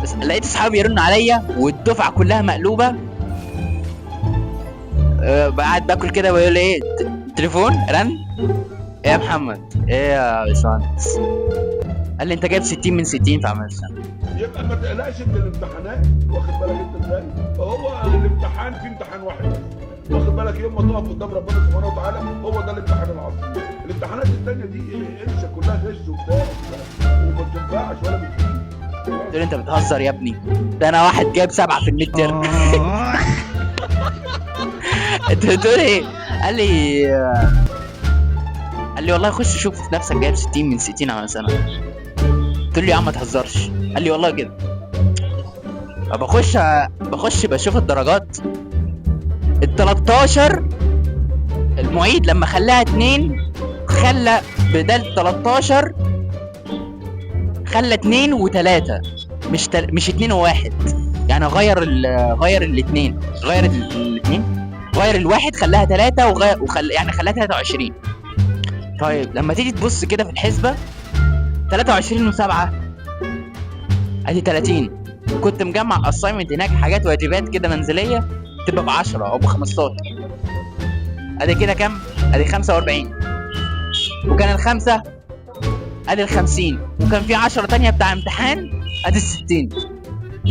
بس لقيت اصحابي يرنوا عليا والدفعه كلها مقلوبه. قاعد باكل كده ويقول ايه، تليفون رن، ايه يا محمد، ايه يا باشمهندس، قال لي انت جايب 60 من 60 في اعمال السنه. يبقى ما تقلقش من الامتحانات، واخد بالك انت ازاي؟ هو الامتحان في امتحان واحد بس، واخد بالك؟ يوم ما تقف قدام ربنا سبحانه وتعالى هو ده الامتحان العظيم. الامتحانات الثانيه دي انسى، كلها غش وبتاع وما بتنفعش ولا بتفيد. قلت له انت بتهزر يا ابني، ده انا واحد جايب 7 في الميد ترم. انت بتقول ايه؟ قال لي والله خش شوف نفسك جايب 60 من 60 على سنه. قلت له يا عم ما تهزرش. قال لي والله كده. بخش بشوف الدرجات. ال 13 المعيد لما خلاها 2 خلى بدل 13 خلى 2 و3، مش 2 و1، يعني غير الاثنين، غير الواحد خلاها 3 يعني خلاها 23. طيب لما تيجي تبص كده في الحسبه 23 و7 ادي 30. كنت مجمع اساينمنت هناك، حاجات واجبات كده منزليه تبقى ب 10 او ب 15، ادي كده كام؟ ادي 45. وكان الخمسه ادي ال 50، وكان في 10 تانية بتاع امتحان ادي ال 60.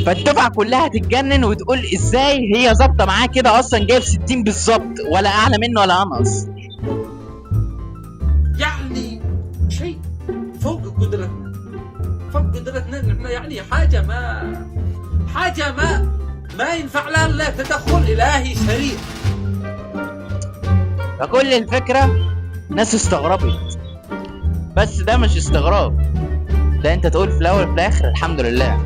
فالدفعه كلها تتجنن وتقول ازاي هي ظابطه معاه كده، اصلا جايب 60 بالظبط، ولا اعلى منه ولا انقص. يعني شيء فوق قدرتنا نحن، يعني حاجة ما ينفع لها الا تدخل الهي شريف. فكل الفكره ناس استغربت، بس ده مش استغراب، ده انت تقول في الاول وفي الاخر الحمد لله.